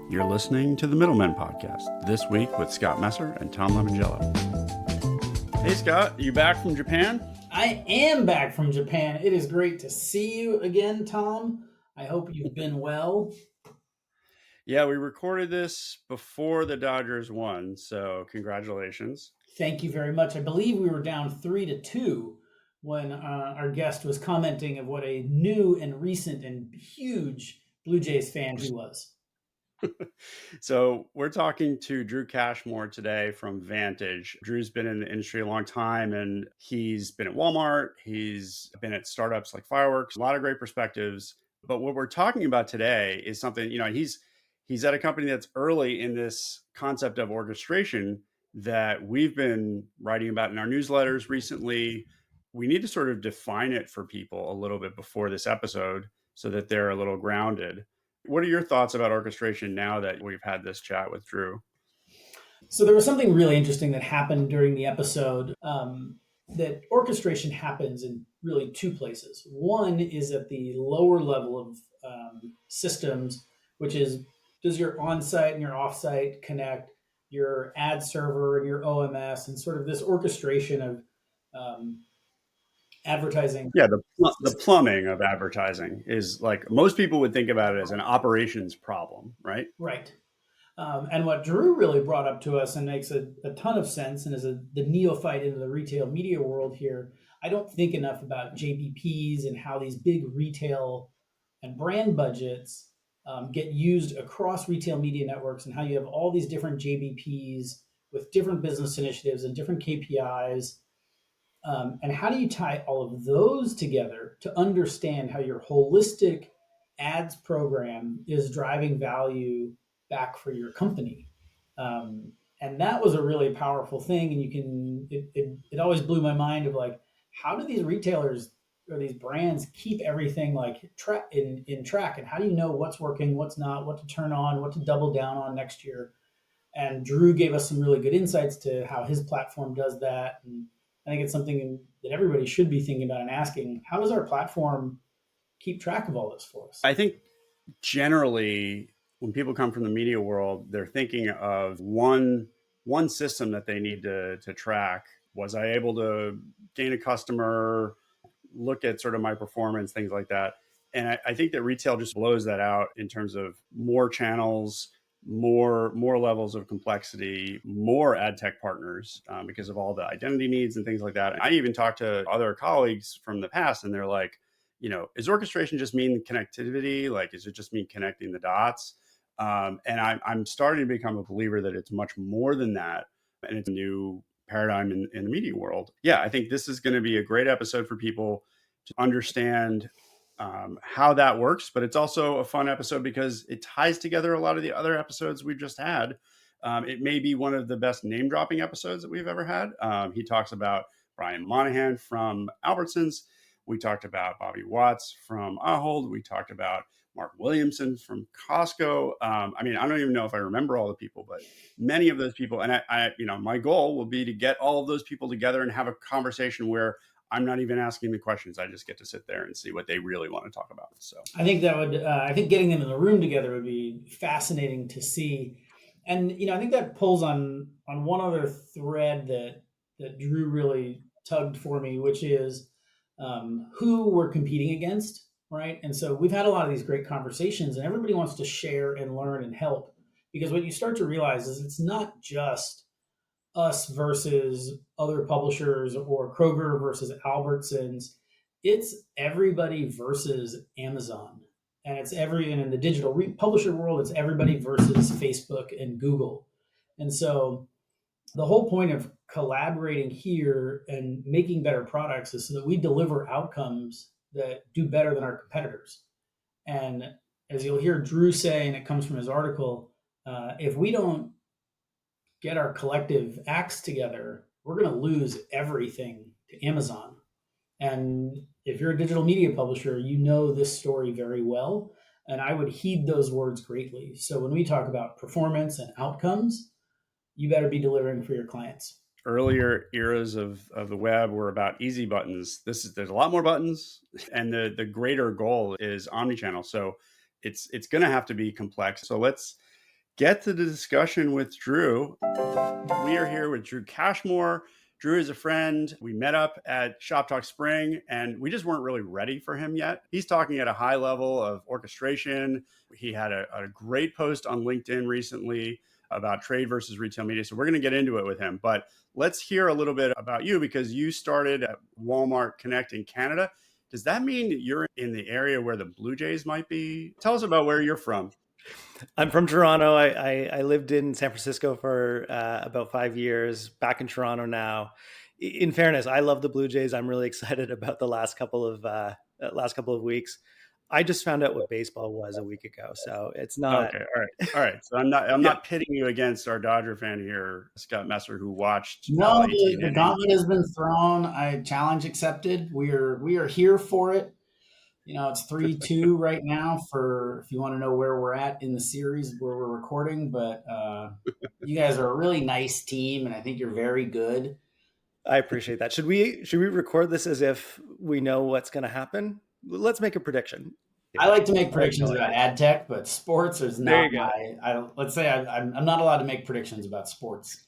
You're listening to the Middlemen Podcast, this week with Scott Messer and Tom Lemongello. Hey Scott, you back from Japan? I am back from Japan. It is great to see you again, Tom. I hope you've been well. Yeah, we recorded this before the Dodgers won, so congratulations. Thank you very much. I believe we were down 3-2 when our guest was commenting of what a new and recent and huge Blue Jays fan he was. So we're talking to Drew Cashmore today from Vantage. Drew's been in the industry a long time, and he's been at Walmart. He's been at startups like Fireworks, a lot of great perspectives. But what we're talking about today is something, he's at a company that's early in this concept of orchestration that we've been writing about in our newsletters recently. We need to sort of define it for people a little bit before this episode so that they're a little grounded. What are your thoughts about orchestration now that we've had this chat with Drew? So there was something really interesting that happened during the episode. That orchestration happens in really two places. One is at the lower level of systems, which is, does your on-site and your off-site connect, your ad server and your OMS, and sort of this orchestration of advertising. Yeah, the plumbing of advertising is like most people would think about it as an operations problem, right? Right. And what Drew really brought up to us and makes a ton of sense, and as the neophyte into the retail media world here, I don't think enough about JBPs and how these big retail and brand budgets get used across retail media networks, and how you have all these different JBPs with different business initiatives and different KPIs. And how do you tie all of those together to understand how your holistic ads program is driving value back for your company? And that was a really powerful thing. And it always blew my mind of like, how do these retailers or these brands keep everything like in track? And how do you know what's working, what's not, what to turn on, what to double down on next year? And Drew gave us some really good insights to how his platform does that. And I think it's something that everybody should be thinking about and asking, how does our platform keep track of all this for us? I think generally when people come from the media world, they're thinking of one system that they need to track. Was I able to gain a customer, look at sort of my performance, things like that. And I think that retail just blows that out in terms of more channels, more levels of complexity, more ad tech partners because of all the identity needs and things like that. I even talked to other colleagues from the past, and they're like, is orchestration just mean connectivity? Like, is it just mean connecting the dots? And I'm starting to become a believer that it's much more than that, and it's a new paradigm in the media world. Yeah, I think this is going to be a great episode for people to understand how that works, but it's also a fun episode because it ties together a lot of the other episodes we've just had. It may be one of the best name dropping episodes that we've ever had. He talks about Brian Monahan from Albertsons. We talked about Bobby Watts from Ahold. We talked about Mark Williamson from Costco. I don't even know if I remember all the people, but many of those people. And my goal will be to get all of those people together and have a conversation where I'm not even asking the questions. I just get to sit there and see what they really want to talk about. So I think that would, I think getting them in the room together would be fascinating to see. And, I think that pulls on one other thread that Drew really tugged for me, which is who we're competing against, right? And so we've had a lot of these great conversations, and everybody wants to share and learn and help, because what you start to realize is it's not just us versus other publishers or Kroger versus Albertsons. It's everybody versus Amazon. And and in the digital publisher world, it's everybody versus Facebook and Google. And so the whole point of collaborating here and making better products is so that we deliver outcomes that do better than our competitors. And as you'll hear Drew say, and it comes from his article, if we don't get our collective acts together, we're going to lose everything to Amazon. And if you're a digital media publisher, you know this story very well. And I would heed those words greatly. So when we talk about performance and outcomes, you better be delivering for your clients. Earlier eras of the web were about easy buttons. There's a lot more buttons, and the greater goal is omnichannel. So it's going to have to be complex. So let's get to the discussion with Drew. We are here with Drew Cashmore. Drew is a friend. We met up at Shop Talk Spring, and we just weren't really ready for him yet. He's talking at a high level of orchestration. He had a great post on LinkedIn recently about trade versus retail media. So we're going to get into it with him. But let's hear a little bit about you, because you started at Walmart Connect in Canada. Does that mean you're in the area where the Blue Jays might be? Tell us about where you're from. I'm from Toronto. I lived in San Francisco for about 5 years, back in Toronto now. In fairness, I love the Blue Jays. I'm really excited about the last couple of weeks. I just found out what baseball was a week ago, so it's not. Okay, all right. So I'm Yeah, not pitting you against our Dodger fan here, Scott Messer, who watched all No, 18 the innings. gauntlet has been thrown. I challenge accepted. We are here for it. It's 3-2 right now for if you want to know where we're at in the series where we're recording. But you guys are a really nice team, and I think you're very good. I appreciate that. Should we record this as if we know what's going to happen? Let's make a prediction. I like to make I have predictions no about idea. ad tech, but sports is There not you go. my. Let's say I'm not allowed to make predictions about sports.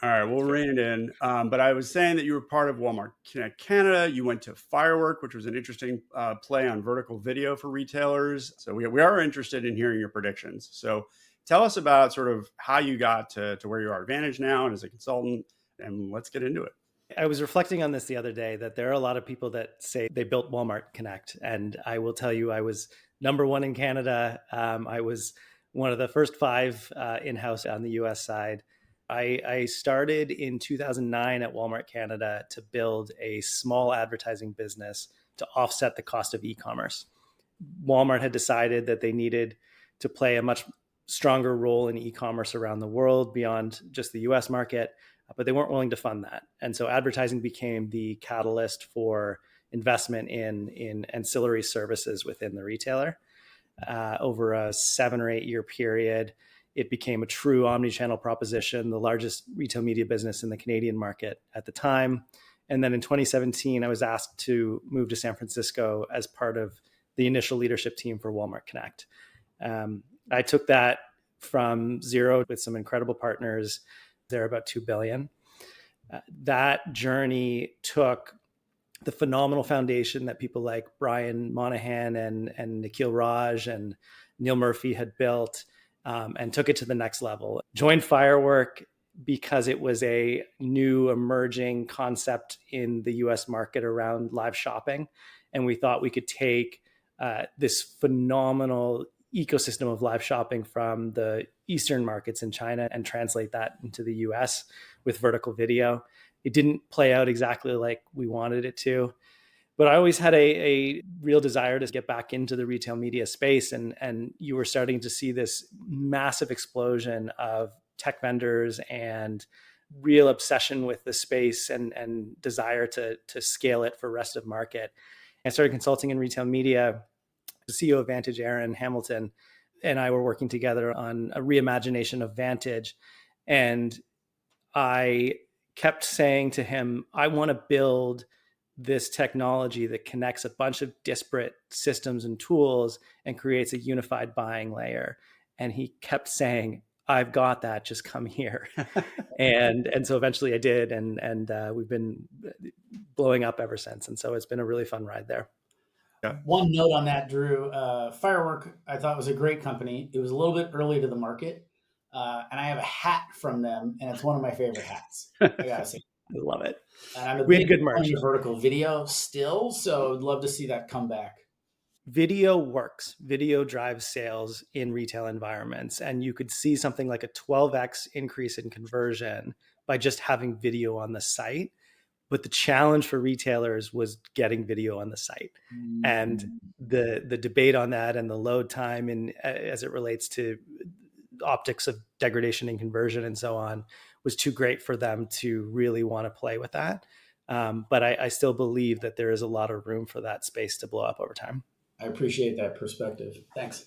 All right, we'll rein it in. But I was saying that you were part of Walmart Connect Canada. You went to Firework, which was an interesting play on vertical video for retailers. So we are interested in hearing your predictions. So tell us about sort of how you got to where you are at Vantage now and as a consultant, and let's get into it. I was reflecting on this the other day that there are a lot of people that say they built Walmart Connect. And I will tell you, I was number one in Canada. I was one of the first five in-house on the US side. I started in 2009 at Walmart Canada to build a small advertising business to offset the cost of e-commerce. Walmart had decided that they needed to play a much stronger role in e-commerce around the world beyond just the US market, but they weren't willing to fund that. And so advertising became the catalyst for investment in ancillary services within the retailer. Over a 7 or 8 year period, it became a true omni-channel proposition, the largest retail media business in the Canadian market at the time. And then in 2017, I was asked to move to San Francisco as part of the initial leadership team for Walmart Connect. I took that from zero with some incredible partners. They're about $2 billion. That journey took the phenomenal foundation that people like Brian Monahan and Nikhil Raj and Neil Murphy had built, and took it to the next level. Joined Firework because it was a new emerging concept in the US market around live shopping. And we thought we could take this phenomenal ecosystem of live shopping from the Eastern markets in China and translate that into the US with vertical video. It didn't play out exactly like we wanted it to, but I always had a real desire to get back into the retail media space. And you were starting to see this massive explosion of tech vendors and real obsession with the space and desire to scale it for rest of market. I started consulting in retail media. The CEO of Vantage, Aaron Hamilton, and I were working together on a reimagination of Vantage. And I kept saying to him, I want to build this technology that connects a bunch of disparate systems and tools and creates a unified buying layer. And he kept saying, I've got that, just come here. and so eventually I did. And we've been blowing up ever since. And so it's been a really fun ride there. Yeah. One note on that, Drew. Firework, I thought was a great company. It was a little bit early to the market, and I have a hat from them, and it's one of my favorite hats. I gotta say, I love it. and I'm a We had big good merch. fan of vertical video still, so I'd love to see that come back. Video works. Video drives sales in retail environments. And you could see something like a 12x increase in conversion by just having video on the site. But the challenge for retailers was getting video on the site. And the debate on that and the load time and as it relates to optics of degradation and conversion and so on was too great for them to really want to play with that. But I still believe that there is a lot of room for that space to blow up over time. I appreciate that perspective. Thanks.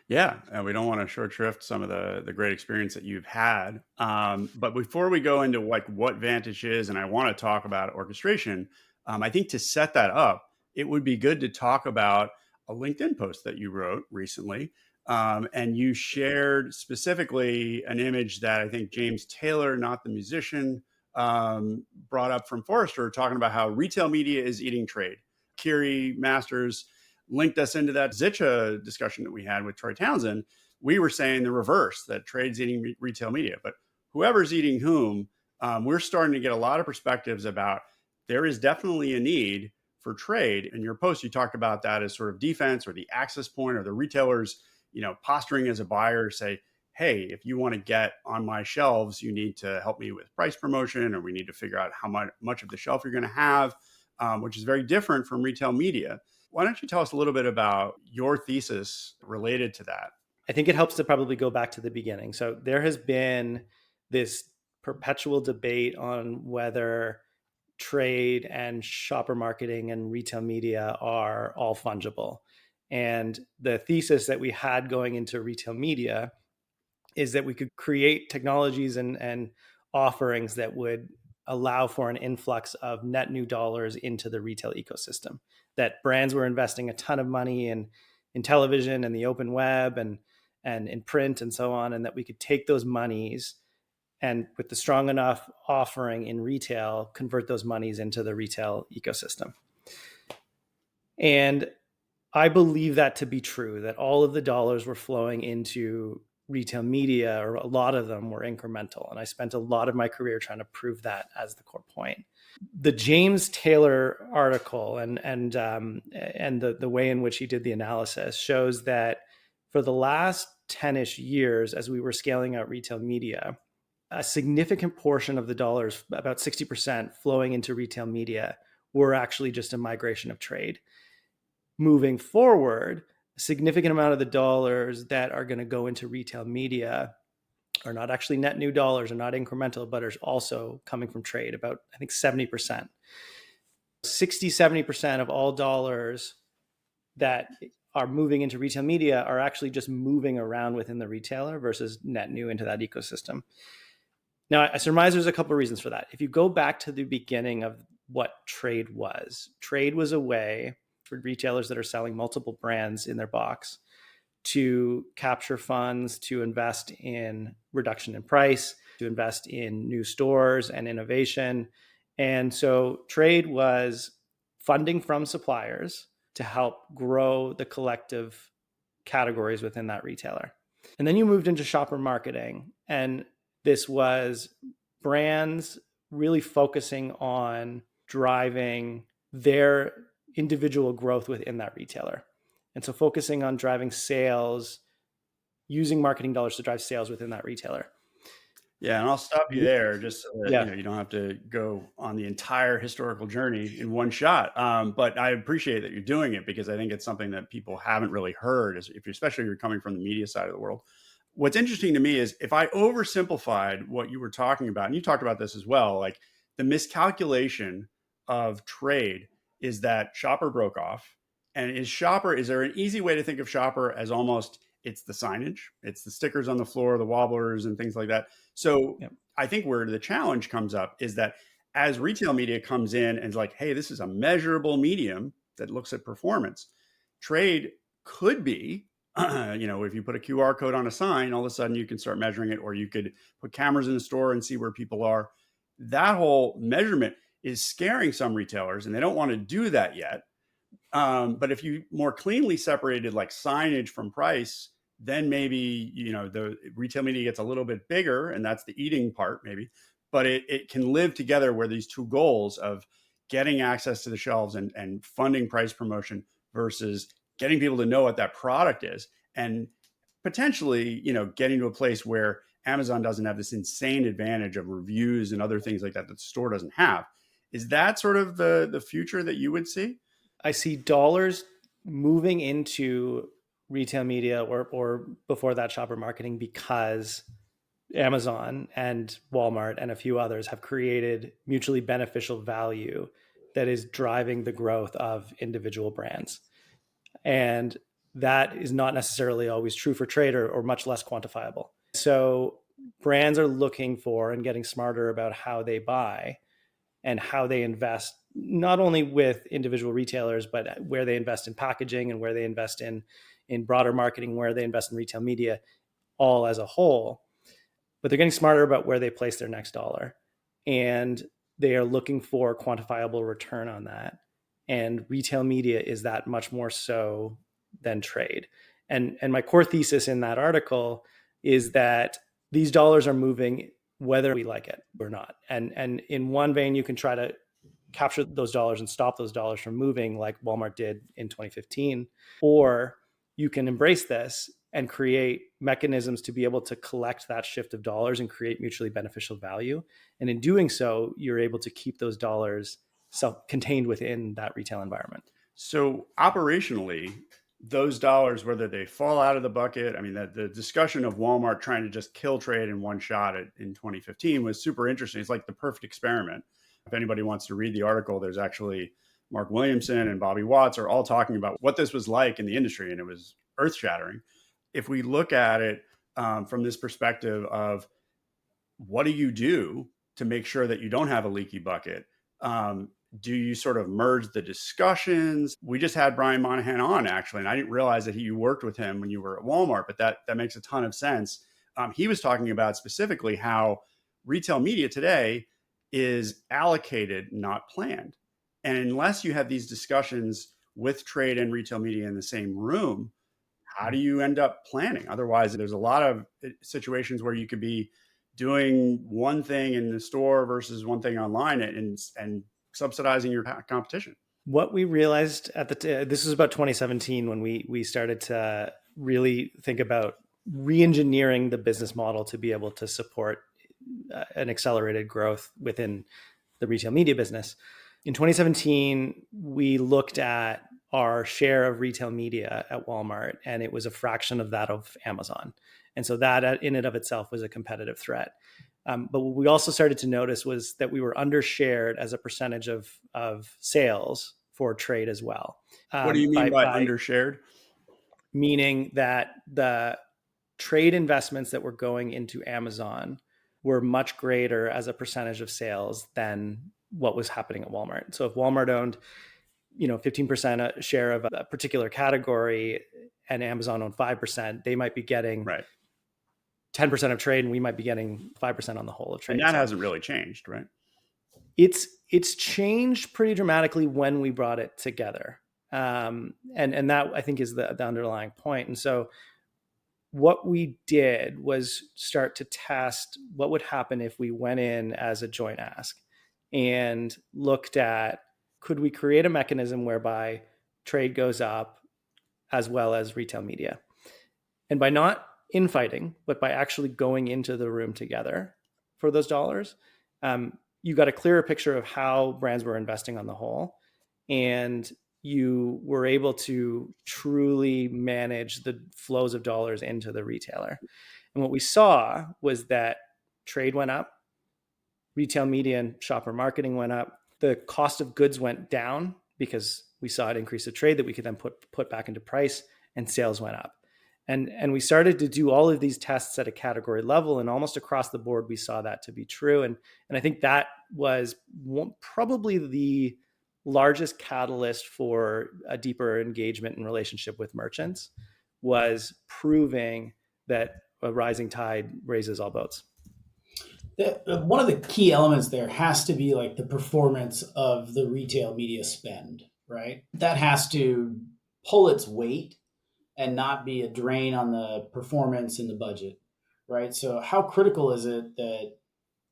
Yeah, and we don't want to short shrift some of the great experience that you've had. But before we go into like what Vantage is, and I want to talk about orchestration, I think to set that up, it would be good to talk about a LinkedIn post that you wrote recently And you shared specifically an image that I think James Taylor, not the musician, brought up from Forrester, talking about how retail media is eating trade. Kiri Masters linked us into that Zitcha discussion that we had with Troy Townsend. We were saying the reverse, that trade's eating retail media. But whoever's eating whom, we're starting to get a lot of perspectives about there is definitely a need for trade. In your post, you talked about that as sort of defense or the access point or the retailers, posturing as a buyer, say, hey, if you want to get on my shelves, you need to help me with price promotion, or we need to figure out how much of the shelf you're going to have, which is very different from retail media. Why don't you tell us a little bit about your thesis related to that? I think it helps to probably go back to the beginning. So there has been this perpetual debate on whether trade and shopper marketing and retail media are all fungible. And the thesis that we had going into retail media is that we could create technologies and offerings that would allow for an influx of net new dollars into the retail ecosystem, that brands were investing a ton of money in television and the open web and in print and so on, and that we could take those monies and with the strong enough offering in retail, convert those monies into the retail ecosystem. And I believe that to be true, that all of the dollars were flowing into retail media, or a lot of them were incremental. And I spent a lot of my career trying to prove that as the core point. The James Taylor article and the way in which he did the analysis shows that for the last 10-ish years, as we were scaling out retail media, a significant portion of the dollars, about 60% flowing into retail media, were actually just a migration of trade. Moving forward, a significant amount of the dollars that are going to go into retail media are not actually net new dollars, are not incremental, but are also coming from trade, about, I think, 70%. 60-70% of all dollars that are moving into retail media are actually just moving around within the retailer versus net new into that ecosystem. Now, I surmise there's a couple of reasons for that. If you go back to the beginning of what trade was a way for retailers that are selling multiple brands in their box to capture funds, to invest in reduction in price, to invest in new stores and innovation. And so trade was funding from suppliers to help grow the collective categories within that retailer. And then you moved into shopper marketing, and this was brands really focusing on driving their individual growth within that retailer. And so focusing on driving sales, using marketing dollars to drive sales within that retailer. Yeah, and I'll stop you there just so that Yeah. you don't have to go on the entire historical journey in one shot. But I appreciate that you're doing it, because I think it's something that people haven't really heard, especially if you're coming from the media side of the world. What's interesting to me is, if I oversimplified what you were talking about, and you talked about this as well, like the miscalculation of trade is that shopper broke off. And is there an easy way to think of shopper as almost, it's the signage, it's the stickers on the floor, the wobblers and things like that. So Yep. I think where the challenge comes up is that as retail media comes in and is like, hey, this is a measurable medium that looks at performance, trade could be, if you put a QR code on a sign, all of a sudden you can start measuring it, or you could put cameras in the store and see where people are. That whole measurement is scaring some retailers, and they don't want to do that yet. But if you more cleanly separated like signage from price, then maybe, the retail media gets a little bit bigger, and that's the eating part maybe, but it can live together, where these two goals of getting access to the shelves and funding price promotion versus getting people to know what that product is, and potentially, getting to a place where Amazon doesn't have this insane advantage of reviews and other things like that the store doesn't have. Is that sort of the future that you would see? I see dollars moving into retail media or before that shopper marketing, because Amazon and Walmart and a few others have created mutually beneficial value that is driving the growth of individual brands. And that is not necessarily always true for trade, or much less quantifiable. So brands are looking for and getting smarter about how they buy and how they invest, not only with individual retailers, but where they invest in packaging and where they invest in in broader marketing, where they invest in retail media, all as a whole. But they're getting smarter about where they place their next dollar. And they are looking for quantifiable return on that. And retail media is that much more so than trade. And my core thesis in that article is that these dollars are moving whether we like it or not. And in one vein, you can try to capture those dollars and stop those dollars from moving, like Walmart did in 2015. Or you can embrace this and create mechanisms to be able to collect that shift of dollars and create mutually beneficial value. And in doing so, you're able to keep those dollars contained within that retail environment. So operationally, those dollars, whether they fall out of the bucket, I mean, the discussion of Walmart trying to just kill trade in one shot in 2015 was super interesting. It's like the perfect experiment. If anybody wants to read the article, there's actually Mark Williamson and Bobby Watts are all talking about what this was like in the industry, and it was earth shattering. If we look at it from this perspective of what do you do to make sure that you don't have a leaky bucket? Do you sort of merge the discussions? We just had Brian Monahan on, actually, and I didn't realize that you worked with him when you were at Walmart, but that makes a ton of sense. He was talking about specifically how retail media today is allocated, not planned. And unless you have these discussions with trade and retail media in the same room, how do you end up planning? Otherwise, there's a lot of situations where you could be doing one thing in the store versus one thing online and subsidizing your competition. What we realized this was about 2017 when we started to really think about re-engineering the business model to be able to support an accelerated growth within the retail media business. In 2017, we looked at our share of retail media at Walmart, and it was a fraction of that of Amazon. And so that in and of itself was a competitive threat. But what we also started to notice was that we were undershared as a percentage of sales for trade as well. What do you mean by undershared? Meaning that the trade investments that were going into Amazon were much greater as a percentage of sales than what was happening at Walmart. So if Walmart owned 15% share of a particular category and Amazon owned 5%, they might be getting 10% of trade, and we might be getting 5% on the whole of trade. And that hasn't really changed, right? It's changed pretty dramatically when we brought it together. And that, I think, is the underlying point. And so what we did was start to test what would happen if we went in as a joint ask and looked at, could we create a mechanism whereby trade goes up as well as retail media? And by not infighting, but by actually going into the room together for those dollars, you got a clearer picture of how brands were investing on the whole. And you were able to truly manage the flows of dollars into the retailer. And what we saw was that trade went up, retail media and shopper marketing went up, the cost of goods went down because we saw it increase the trade that we could then put back into price, and sales went up. And we started to do all of these tests at a category level, and almost across the board, we saw that to be true. And I think that was probably the largest catalyst for a deeper engagement and relationship with merchants, was proving that a rising tide raises all boats. One of the key elements there has to be like the performance of the retail media spend, right? That has to pull its weight and not be a drain on the performance in the budget, right? So how critical is it that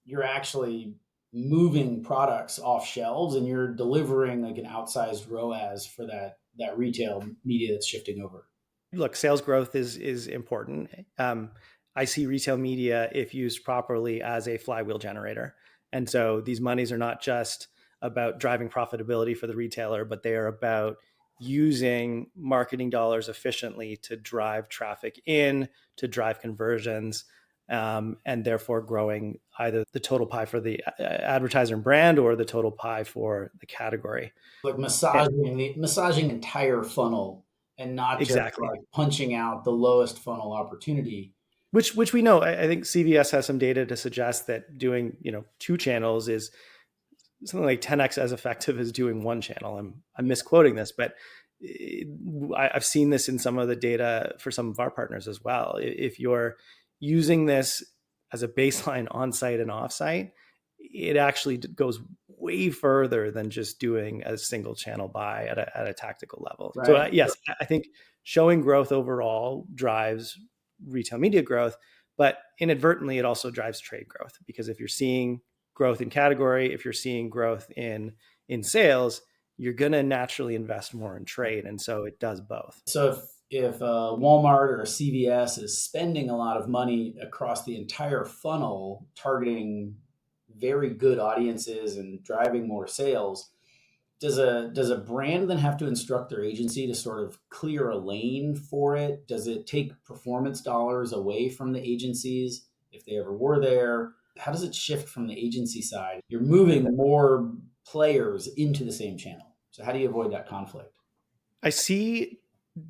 you're actually moving products off shelves and you're delivering like an outsized ROAS for that retail media that's shifting over? Look, sales growth is important. I see retail media, if used properly, as a flywheel generator. And so these monies are not just about driving profitability for the retailer, but they are about using marketing dollars efficiently to drive traffic in, to drive conversions, and therefore growing either the total pie for the advertiser and brand or the total pie for the category. Like massaging entire funnel and not just like punching out the lowest funnel opportunity. Which we know. I think CVS has some data to suggest that doing 2 channels is something like 10x as effective as doing 1 channel. I'm misquoting this, but I've seen this in some of the data for some of our partners as well. If you're using this as a baseline on-site and off-site, it actually goes way further than just doing a single channel buy at a tactical level. Right. So yes, I think showing growth overall drives retail media growth, but inadvertently it also drives trade growth, because if you're seeing growth in category, if you're seeing growth in sales, you're going to naturally invest more in trade. And so it does both. So if Walmart or CVS is spending a lot of money across the entire funnel, targeting very good audiences and driving more sales, does a brand then have to instruct their agency to sort of clear a lane for it? Does it take performance dollars away from the agencies if they ever were there? How does it shift from the agency side? You're moving more players into the same channel. So how do you avoid that conflict? I see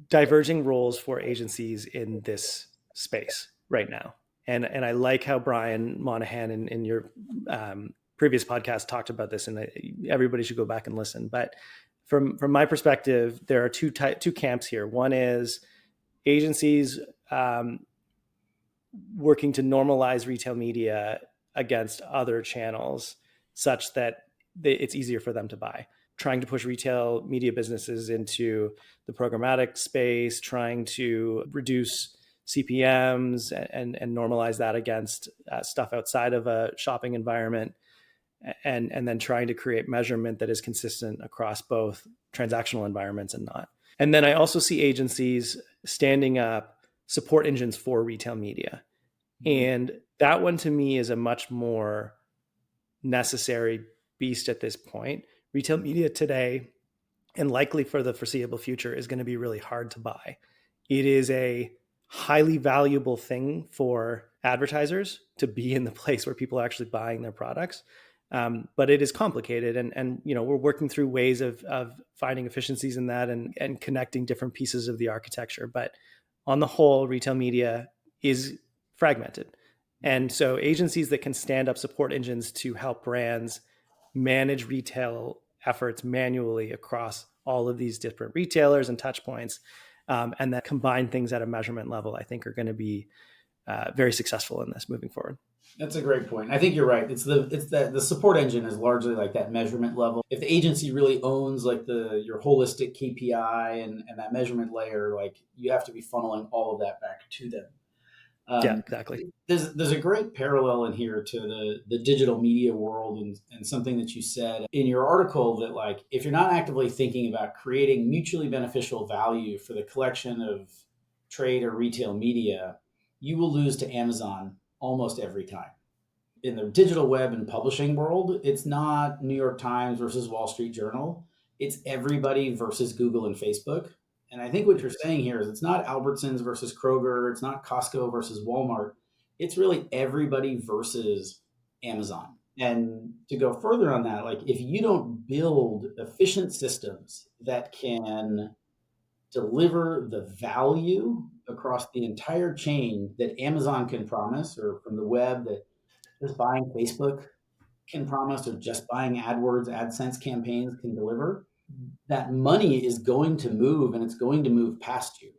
diverging roles for agencies in this space right now. And I like how Brian Monahan in your previous podcast talked about this, and everybody should go back and listen. But from my perspective, there are two camps here. One is agencies working to normalize retail media against other channels such that it's easier for them to buy. Trying to push retail media businesses into the programmatic space, trying to reduce CPMs and normalize that against stuff outside of a shopping environment, and then trying to create measurement that is consistent across both transactional environments and not. And then I also see agencies standing up support engines for retail media. And that one to me is a much more necessary beast at this point. Retail media today, and likely for the foreseeable future, is going to be really hard to buy. It is a highly valuable thing for advertisers to be in the place where people are actually buying their products. But it is complicated, and we're working through ways of finding efficiencies in that and connecting different pieces of the architecture. But on the whole, retail media is fragmented. And so agencies that can stand up support engines to help brands manage retail efforts manually across all of these different retailers and touch points, and that combine things at a measurement level, I think are going to be very successful in this moving forward. That's a great point. I think you're right. It's the support engine is largely like that measurement level. If the agency really owns like your holistic KPI and that measurement layer, like you have to be funneling all of that back to them. Yeah, exactly. There's a great parallel in here to the digital media world and something that you said in your article, that like if you're not actively thinking about creating mutually beneficial value for the collection of trade or retail media, you will lose to Amazon almost every time. In the digital web and publishing world, it's not New York Times versus Wall Street Journal. It's everybody versus Google and Facebook. And I think what you're saying here is it's not Albertsons versus Kroger. It's not Costco versus Walmart. It's really everybody versus Amazon. And to go further on that, like if you don't build efficient systems that can deliver the value across the entire chain that Amazon can promise, or from the web that just buying Facebook can promise, or just buying AdWords, AdSense campaigns can deliver, that money is going to move, and it's going to move past you.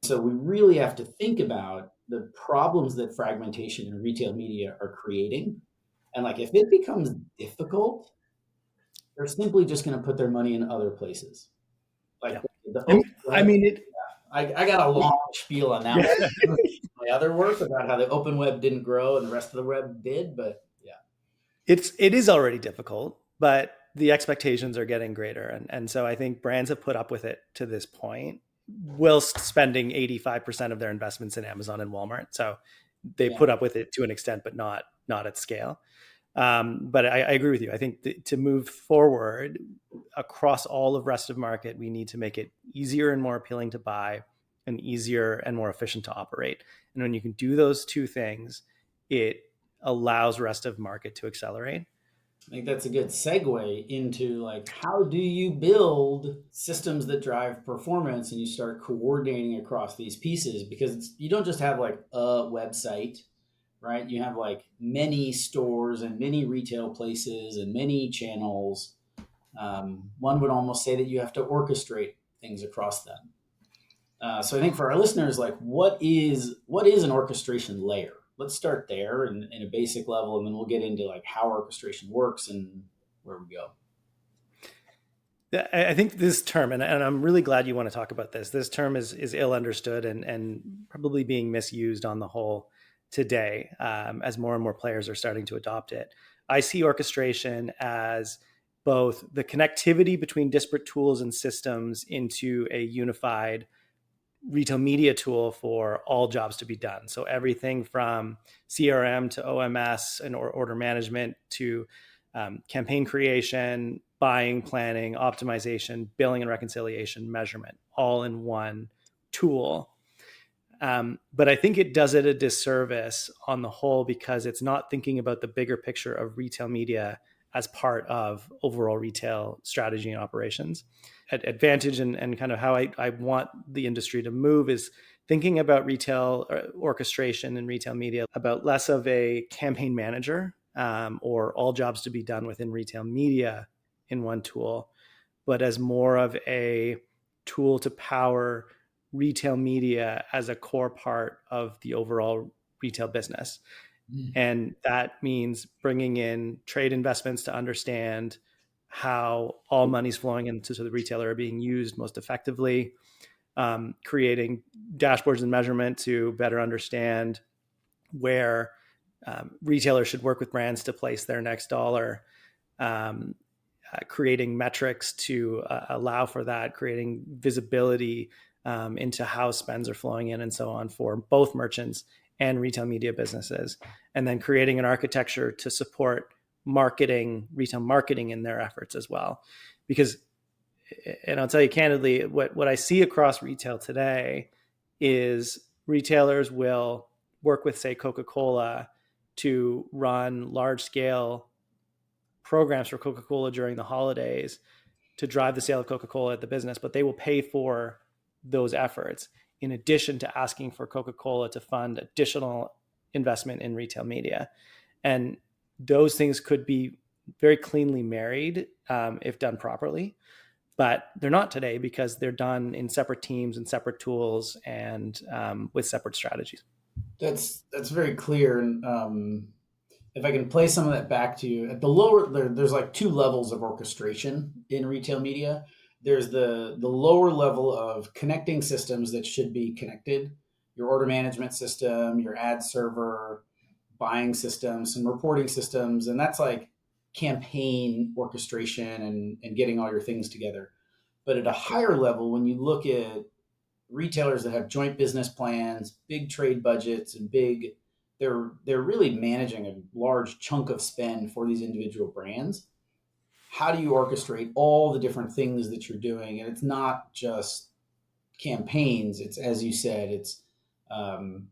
So we really have to think about the problems that fragmentation in retail media are creating. And like if it becomes difficult, they're simply just going to put their money in other places. Like I got a long spiel on that one. My other work about how the open web didn't grow and the rest of the web did, but yeah. It is already difficult, but the expectations are getting greater. And so I think brands have put up with it to this point, whilst spending 85% of their investments in Amazon and Walmart. So they put up with it to an extent, but not at scale. But I agree with you. I think to move forward across all of rest of market, we need to make it easier and more appealing to buy, and easier and more efficient to operate. And when you can do those two things, it allows rest of market to accelerate. I think that's a good segue into like, how do you build systems that drive performance, and you start coordinating across these pieces? Because you don't just have like a website, right? You have like many stores and many retail places and many channels. One would almost say that you have to orchestrate things across them. So I think for our listeners, like what is an orchestration layer? Let's start there in a basic level, and then we'll get into like how orchestration works and where we go. I think this term, and I'm really glad you want to talk about this. This term is ill understood and probably being misused on the whole today, as more and more players are starting to adopt it. I see orchestration as both the connectivity between disparate tools and systems into a unified retail media tool for all jobs to be done. So everything from CRM to OMS and order management to campaign creation, buying, planning, optimization, billing and reconciliation, measurement, all in one tool. But I think it does it a disservice on the whole because it's not thinking about the bigger picture of retail media as part of overall retail strategy and operations. At Vantage and kind of how I want the industry to move is thinking about retail orchestration and retail media about less of a campaign manager or all jobs to be done within retail media in one tool, but as more of a tool to power retail media as a core part of the overall retail business. And that means bringing in trade investments to understand how all money's flowing into the retailer are being used most effectively, creating dashboards and measurement to better understand where retailers should work with brands to place their next dollar, creating metrics to allow for that, creating visibility into how spends are flowing in and so on for both merchants and retail media businesses, and then creating an architecture to support marketing, retail marketing in their efforts as well. Because, and I'll tell you candidly, what I see across retail today is retailers will work with, say, Coca-Cola to run large scale programs for Coca-Cola during the holidays to drive the sale of Coca-Cola at the business, but they will pay for those efforts in addition to asking for Coca-Cola to fund additional investment in retail media. And those things could be very cleanly married if done properly, but they're not today because they're done in separate teams and separate tools and with separate strategies. That's very clear. And if I can play some of that back to you, at the lower, there's like two levels of orchestration in retail media. There's the lower level of connecting systems that should be connected, your order management system, your ad server, buying systems, and reporting systems. And that's like campaign orchestration and getting all your things together. But at a higher level, when you look at retailers that have joint business plans, big trade budgets, and they're really managing a large chunk of spend for these individual brands. How do you orchestrate all the different things that you're doing? And it's not just campaigns. It's, as you said, it's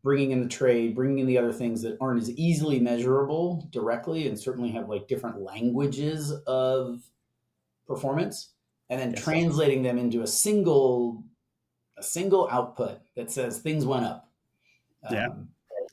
bringing in the trade, bringing in the other things that aren't as easily measurable directly, and certainly have like different languages of performance, and then translating them into a single output that says things went up.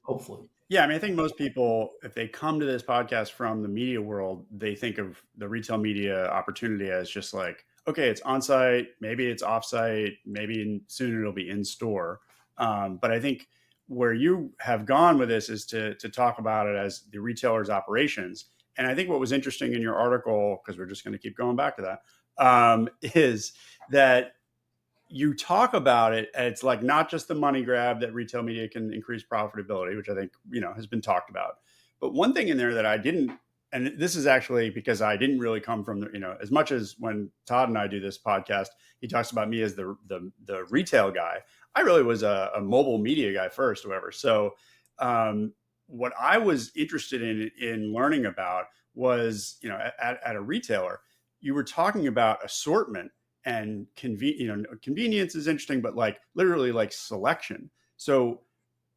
Hopefully. Yeah, I mean, I think most people, if they come to this podcast from the media world, they think of the retail media opportunity as just like, okay, it's on-site, maybe it's off-site, maybe soon it'll be in-store. But I think where you have gone with this is to talk about it as the retailer's operations. And I think what was interesting in your article, because we're just going to keep going back to that, is that you talk about it, and it's like not just the money grab that retail media can increase profitability, which I think, has been talked about. But one thing in there that I didn't, and this is actually because I didn't really come from as much as when Todd and I do this podcast, he talks about me as the retail guy. I really was a mobile media guy first, whatever. So what I was interested in learning about was, at a retailer, you were talking about assortment. And convenience is interesting, but like literally like selection. So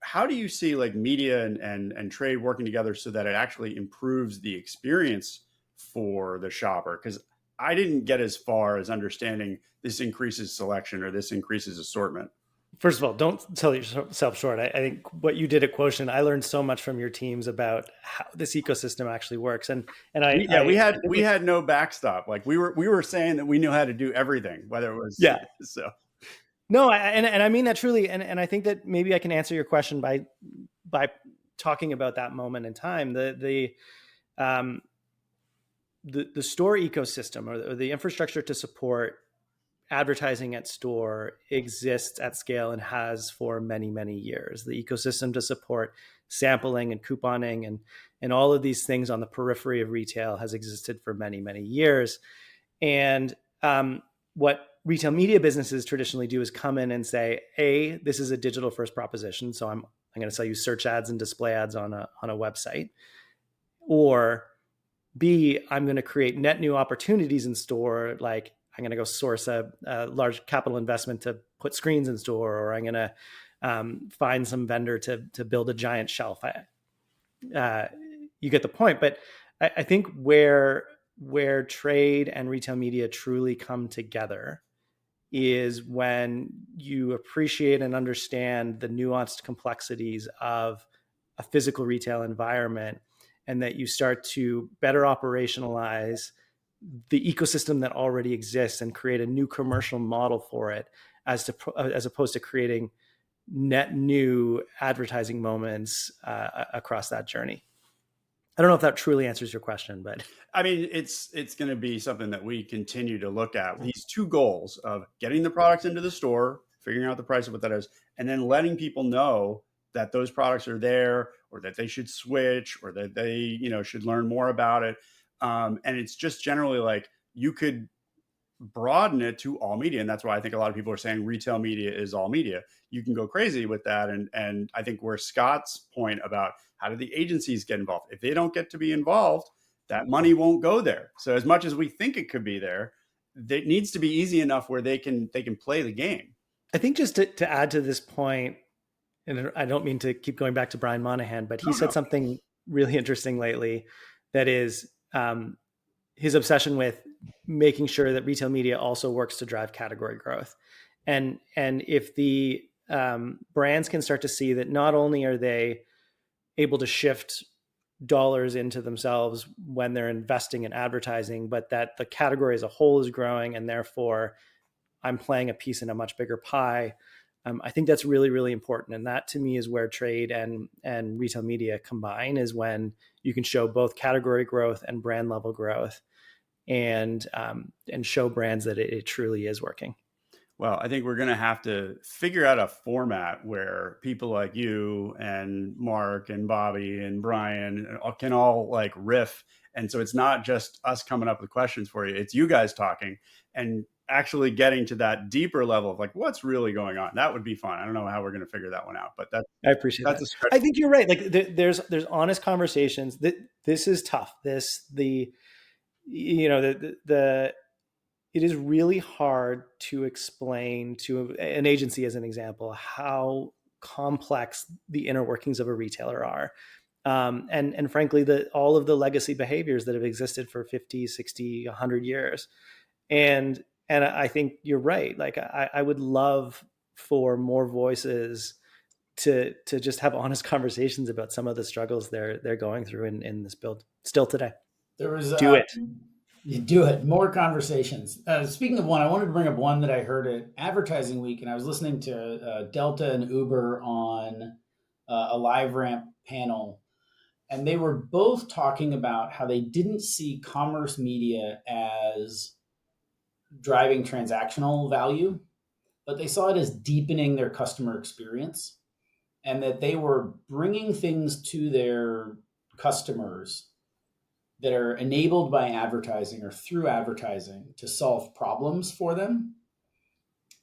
how do you see like media and trade working together so that it actually improves the experience for the shopper? Because I didn't get as far as understanding this increases selection or this increases assortment. First of all, don't sell yourself short. I think what you did at Quotient, I learned so much from your teams about how this ecosystem actually works. And We had no backstop. Like we were saying that we knew how to do everything, whether it was yeah. so. No, and I mean that truly. And I think that maybe I can answer your question by talking about that moment in time. The store ecosystem or the infrastructure to support advertising at store exists at scale and has for many, many years. The ecosystem to support sampling and couponing and all of these things on the periphery of retail has existed for many, many years. And what retail media businesses traditionally do is come in and say, A, this is a digital first proposition. So I'm going to sell you search ads and display ads on a website. Or B, I'm going to create net new opportunities in store, like I'm going to go source a large capital investment to put screens in store, or I'm going to find some vendor to build a giant shelf. You get the point. But I think where trade and retail media truly come together is when you appreciate and understand the nuanced complexities of a physical retail environment, and that you start to better operationalize the ecosystem that already exists and create a new commercial model for it, as opposed to creating net new advertising moments across that journey. I don't know if that truly answers your question, but I mean, it's going to be something that we continue to look at. These two goals of getting the products into the store, figuring out the price of what that is, and then letting people know that those products are there, or that they should switch, or that they, should learn more about it. And it's just generally like you could broaden it to all media. And that's why I think a lot of people are saying retail media is all media. You can go crazy with that. And I think where Scott's point about how do the agencies get involved? If they don't get to be involved, that money won't go there. So as much as we think it could be there, it needs to be easy enough where they can play the game. I think just to add to this point, and I don't mean to keep going back to Brian Monahan, but he said something really interesting lately, that is his obsession with making sure that retail media also works to drive category growth. And if the brands can start to see that not only are they able to shift dollars into themselves when they're investing in advertising, but that the category as a whole is growing, and therefore I'm playing a piece in a much bigger pie. I think that's really, really important. And that to me is where trade and retail media combine, is when you can show both category growth and brand level growth, and show brands that it truly is working. Well, I think we're going to have to figure out a format where people like you and Mark and Bobby and Brian can all like riff. And so it's not just us coming up with questions for you. It's you guys talking and actually getting to that deeper level of like, what's really going on. That would be fun. I don't know how we're going to figure that one out, but I appreciate that. I think you're right. Like there's honest conversations. This is tough. It is really hard to explain to an agency, as an example, how complex the inner workings of a retailer are. And frankly, all of the legacy behaviors that have existed for 50, 60, 100 years. And I think you're right. Like I would love for more voices to just have honest conversations about some of the struggles they're going through in this build still today. There was do it. You do it. More conversations. Speaking of one, I wanted to bring up one that I heard at Advertising Week, and I was listening to Delta and Uber on a live ramp panel, and they were both talking about how they didn't see commerce media as driving transactional value, but they saw it as deepening their customer experience, and that they were bringing things to their customers that are enabled by advertising or through advertising to solve problems for them.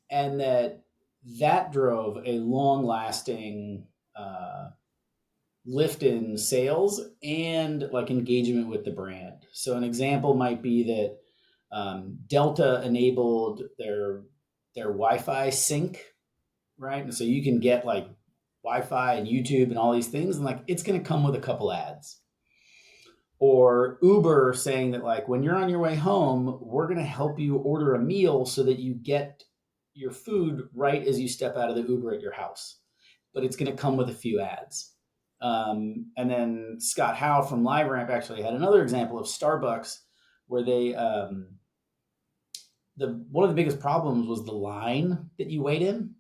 And that drove a long-lasting lift in sales and like engagement with the brand. So an example might be that Delta enabled their Wi-Fi sync, right? And so you can get like Wi-Fi and YouTube and all these things, and like it's going to come with a couple ads. Or Uber saying that like when you're on your way home, we're going to help you order a meal so that you get your food right as you step out of the Uber at your house, but it's going to come with a few ads. And then Scott Howe from LiveRamp actually had another example of Starbucks where they one of the biggest problems was the line that you wait in.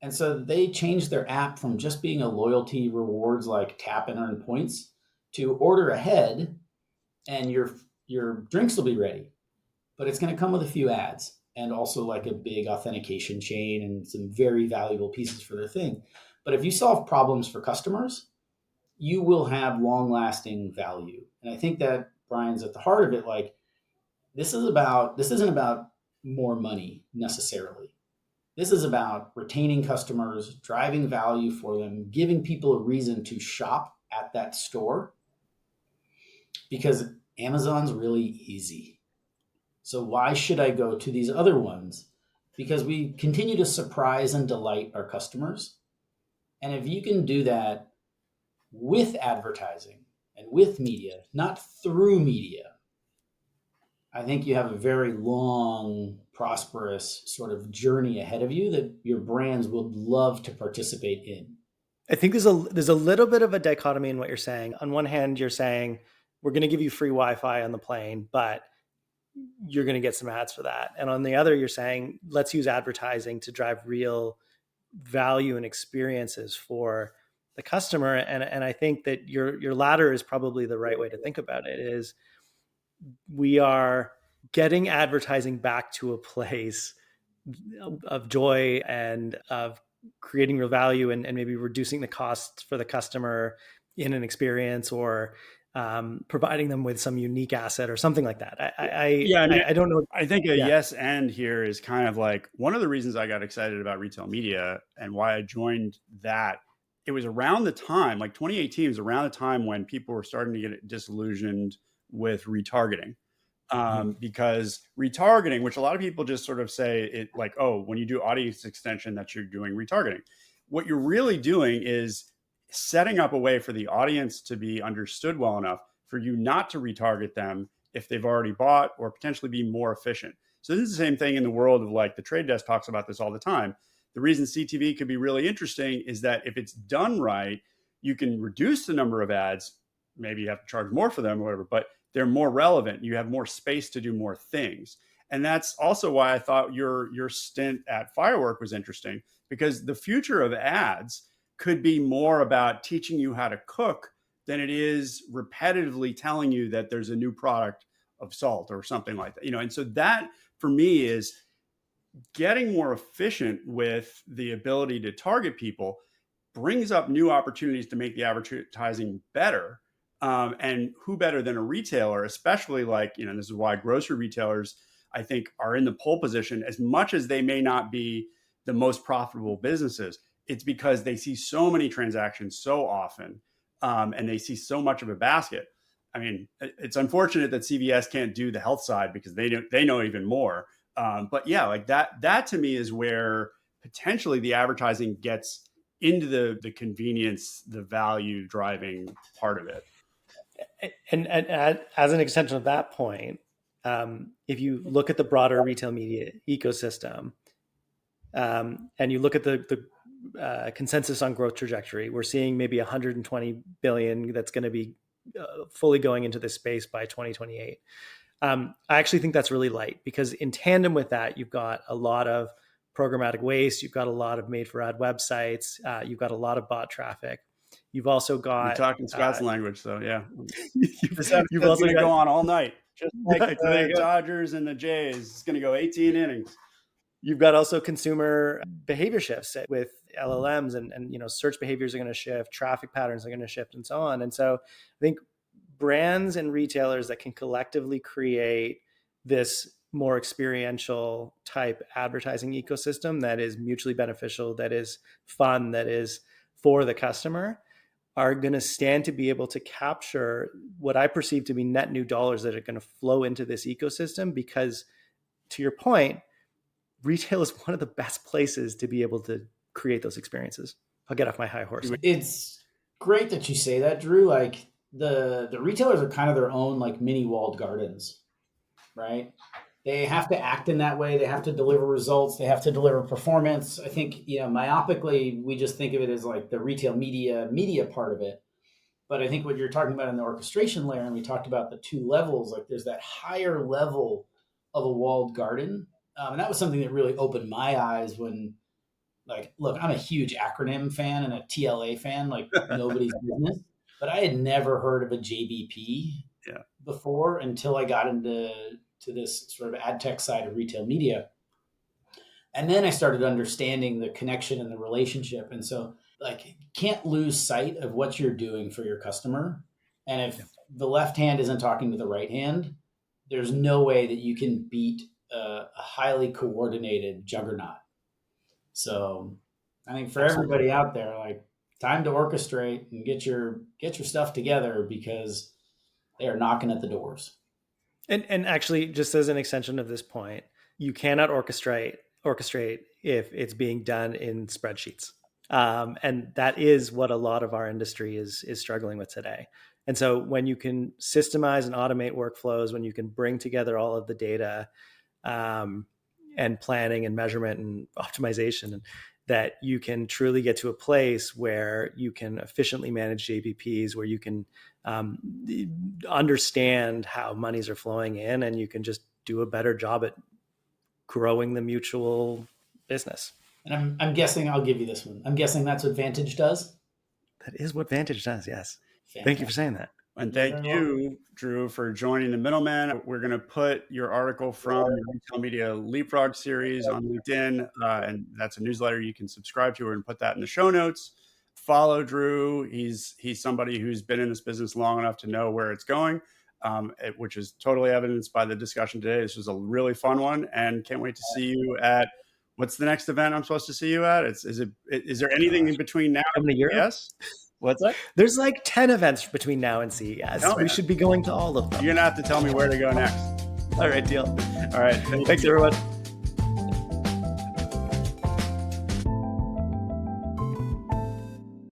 And so they changed their app from just being a loyalty rewards like tap and earn points to order ahead and your drinks will be ready. But it's going to come with a few ads and also like a big authentication chain and some very valuable pieces for their thing. But if you solve problems for customers, you will have long lasting value. And I think that Brian's at the heart of it. Like this isn't about more money necessarily. This is about retaining customers, driving value for them, giving people a reason to shop at that store because Amazon's really easy. So why should I go to these other ones? Because we continue to surprise and delight our customers. And if you can do that with advertising and with media, not through media, I think you have a very long, prosperous sort of journey ahead of you that your brands would love to participate in. I think there's a little bit of a dichotomy in what you're saying. On one hand, you're saying we're going to give you free Wi-Fi on the plane, but you're going to get some ads for that. And on the other, you're saying let's use advertising to drive real value and experiences for the customer. And I think that your latter is probably the right way to think about it. Is we are getting advertising back to a place of joy and of creating real value and maybe reducing the costs for the customer in an experience or providing them with some unique asset or something like that. I don't know. I think a yes and here is kind of like one of the reasons I got excited about retail media and why I joined that. It was around the time, like 2018 was around the time when people were starting to get disillusioned with retargeting. Because retargeting, which a lot of people just sort of say it like, oh, when you do audience extension, that you're doing retargeting. What you're really doing is setting up a way for the audience to be understood well enough for you not to retarget them if they've already bought or potentially be more efficient. So this is the same thing in the world of like the Trade Desk talks about this all the time. The reason CTV could be really interesting is that if it's done right, you can reduce the number of ads. Maybe you have to charge more for them or whatever, but they're more relevant. You have more space to do more things. And that's also why I thought your stint at Firework was interesting, because the future of ads could be more about teaching you how to cook than it is repetitively telling you that there's a new product of salt or something like that. And so that for me is getting more efficient with the ability to target people brings up new opportunities to make the advertising better. And who better than a retailer, especially like, this is why grocery retailers, I think, are in the pole position as much as they may not be the most profitable businesses. It's because they see so many transactions so often and they see so much of a basket. I mean, it's unfortunate that CVS can't do the health side because they know even more. But yeah, like that to me is where potentially the advertising gets into the convenience, the value driving part of it. And as an extension of that point, if you look at the broader retail media ecosystem and you look at the consensus on growth trajectory, we're seeing maybe 120 billion that's going to be fully going into this space by 2028. I actually think that's really light because in tandem with that, you've got a lot of programmatic waste. You've got a lot of made for ad websites. You've got a lot of bot traffic. You've also got... You're talking Scott's language, so yeah. You've also got, go on all night. Just like the Dodgers and the Jays. It's going to go 18 innings. You've got also consumer behavior shifts with LLMs and search behaviors are going to shift, traffic patterns are going to shift and so on. And so I think brands and retailers that can collectively create this more experiential type advertising ecosystem that is mutually beneficial, that is fun, that is for the customer, are going to stand to be able to capture what I perceive to be net new dollars that are going to flow into this ecosystem. Because to your point, retail is one of the best places to be able to create those experiences. I'll get off my high horse. It's great that you say that, Drew. Like the retailers are kind of their own like mini walled gardens, right? They have to act in that way. They have to deliver results. They have to deliver performance. I think, myopically, we just think of it as like the retail media part of it. But I think what you're talking about in the orchestration layer, and we talked about the two levels, like there's that higher level of a walled garden. And that was something that really opened my eyes when, like, look, I'm a huge acronym fan and a TLA fan, like nobody's business. But I had never heard of a JBP before until I got into this sort of ad tech side of retail media. And then I started understanding the connection and the relationship. And so, like, can't lose sight of what you're doing for your customer. And if the left hand isn't talking to the right hand, there's no way that you can beat a highly coordinated juggernaut. So I think for everybody out there, like, time to orchestrate and get your stuff together, because they are knocking at the doors. And actually, just as an extension of this point, you cannot orchestrate if it's being done in spreadsheets. And that is what a lot of our industry is struggling with today. And so when you can systemize and automate workflows, when you can bring together all of the data and planning and measurement and optimization, that you can truly get to a place where you can efficiently manage JBPs, where you can understand how monies are flowing in, and you can just do a better job at growing the mutual business. And I'm guessing, I'll give you this one, I'm guessing that's what Vantage does? That is what Vantage does, yes. Fantastic. Thank you for saying that. And thank you, Drew, for joining the middleman. We're going to put your article from the Retail Media Leapfrog series on LinkedIn, and that's a newsletter you can subscribe to, and put that in the show notes. Follow Drew. He's somebody who's been in this business long enough to know where it's going, which is totally evidenced by the discussion today. This was a really fun one, and can't wait to see you at, what's the next event I'm supposed to see you at? Is there anything in between now and CES? What's that? There's like 10 events between now and CES. We should be going to all of them. You're going to have to tell me where to go next. All right, deal. All right. Thanks everyone.